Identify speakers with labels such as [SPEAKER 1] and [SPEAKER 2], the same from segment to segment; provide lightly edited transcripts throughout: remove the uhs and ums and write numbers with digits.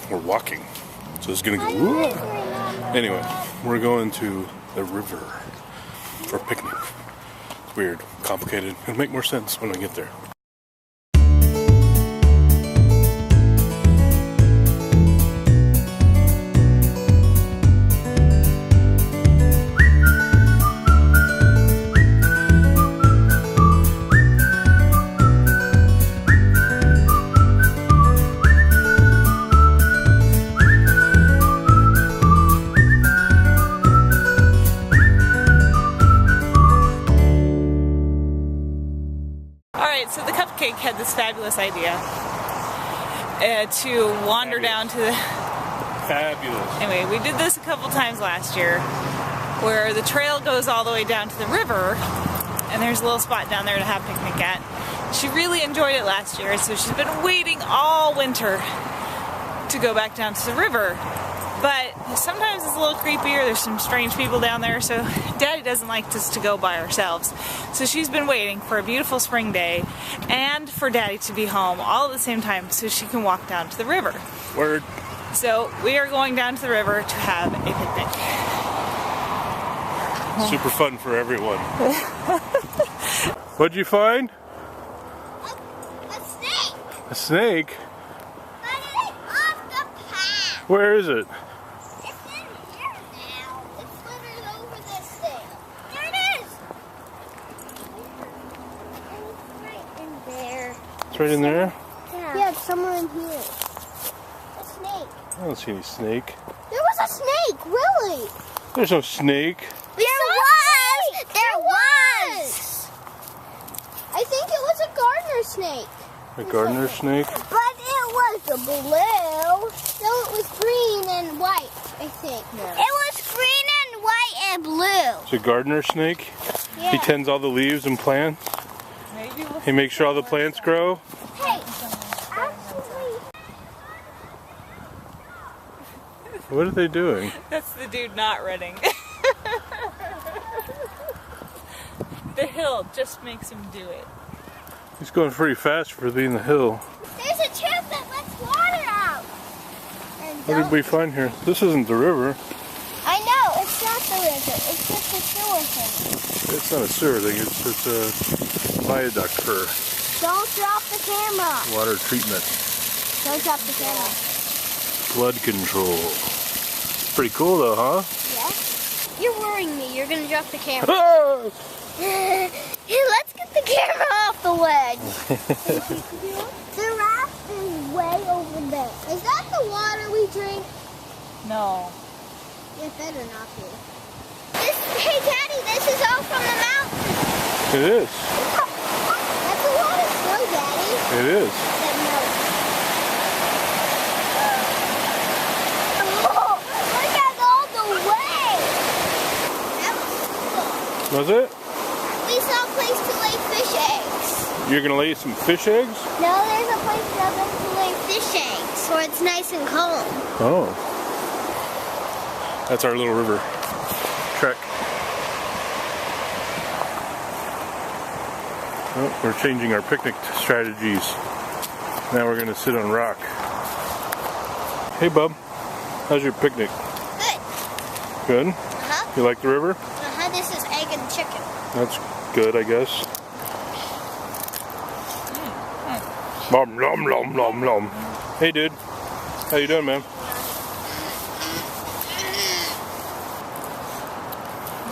[SPEAKER 1] we're walking. So it's gonna go, whoa. Anyway, we're going to the river for a picnic. It's weird, complicated. It'll make more sense when we get there.
[SPEAKER 2] So the cupcake had this fabulous idea to wander down to the...
[SPEAKER 1] Fabulous.
[SPEAKER 2] Anyway, we did this a couple times last year where the trail goes all the way down to the river and there's a little spot down there to have a picnic at. She really enjoyed it last year, so she's been waiting all winter to go back down to the river. But sometimes it's a little creepier, there's some strange people down there, so Daddy doesn't like us to go by ourselves. So she's been waiting for a beautiful spring day and for Daddy to be home all at the same time so she can walk down to the river.
[SPEAKER 1] Word.
[SPEAKER 2] So we are going down to the river to have a picnic.
[SPEAKER 1] Super fun for everyone. What'd you find?
[SPEAKER 3] A snake!
[SPEAKER 1] A snake?
[SPEAKER 3] But it's off the path!
[SPEAKER 1] Where is it?
[SPEAKER 3] It's in here now. It's slithered over this thing. There it is! It's right in there.
[SPEAKER 1] It's right in there?
[SPEAKER 3] Yeah, it's somewhere in here. A snake.
[SPEAKER 1] I don't see any snake.
[SPEAKER 3] There was a snake, really!
[SPEAKER 1] There's no snake.
[SPEAKER 3] There was! I think it was a gardener snake.
[SPEAKER 1] A gardener snake?
[SPEAKER 3] But it was a blue. No, it was green and white, I think.
[SPEAKER 2] Yeah.
[SPEAKER 3] It was green and white and blue.
[SPEAKER 1] It's a gardener snake?
[SPEAKER 3] Yeah.
[SPEAKER 1] He tends all the leaves and plants?
[SPEAKER 2] Maybe we'll
[SPEAKER 1] He makes sure all the plants grow?
[SPEAKER 3] Hey, actually...
[SPEAKER 1] What are they doing?
[SPEAKER 2] That's the dude not running. The hill just makes him do it.
[SPEAKER 1] He's going pretty fast for being the hill.
[SPEAKER 3] There's a tube that lets water out. And
[SPEAKER 1] What did we find here? This isn't the river.
[SPEAKER 3] I know, it's not the river. It's just a sewer thing.
[SPEAKER 1] It's not a sewer thing. It's a viaduct for
[SPEAKER 3] Don't drop the camera.
[SPEAKER 1] water treatment.
[SPEAKER 3] Don't drop the camera.
[SPEAKER 1] Flood control. Pretty cool though, huh?
[SPEAKER 3] Yes? You're worrying me. You're going to drop the camera.
[SPEAKER 1] Ah!
[SPEAKER 3] Let's get the camera off the ledge. The raft is way over there. Is that the water we drink?
[SPEAKER 2] No.
[SPEAKER 3] It better not be. Hey, Daddy, this is all from the mountain.
[SPEAKER 1] It is.
[SPEAKER 3] That's a lot of snow, Daddy.
[SPEAKER 1] It is.
[SPEAKER 3] Oh, look at all the way. That was cool.
[SPEAKER 1] Was it?
[SPEAKER 3] We saw a place to lay fish eggs.
[SPEAKER 1] You're gonna lay some fish eggs?
[SPEAKER 3] No, there's a place down there to lay fish eggs where it's nice and calm.
[SPEAKER 1] Oh. That's our little river trek. Oh, we're changing our picnic strategies. Now we're gonna sit on rock. Hey bub, how's your picnic?
[SPEAKER 3] Good.
[SPEAKER 1] Good?
[SPEAKER 3] Uh-huh.
[SPEAKER 1] You like the river?
[SPEAKER 3] Uh-huh, this is egg and chicken.
[SPEAKER 1] That's good, I guess. Nom nom nom nom nom. Hey dude, how you doing, man?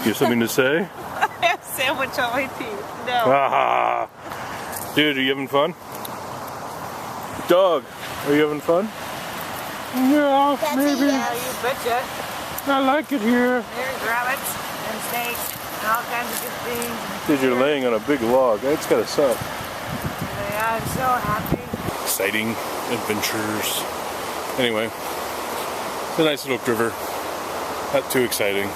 [SPEAKER 1] You have something to say?
[SPEAKER 2] I have a sandwich on my teeth. No.
[SPEAKER 1] Ah, dude, are you having fun? Dog, are you having fun? Yeah,
[SPEAKER 3] That's
[SPEAKER 1] maybe.
[SPEAKER 2] Yeah, you betcha.
[SPEAKER 1] I like it here.
[SPEAKER 2] There's rabbits and snakes and all kinds of good things.
[SPEAKER 1] Dude, you're laying on a big log. That's gotta suck.
[SPEAKER 2] Yeah, I'm so happy.
[SPEAKER 1] Exciting adventures. Anyway, it's a nice little river. Not too exciting.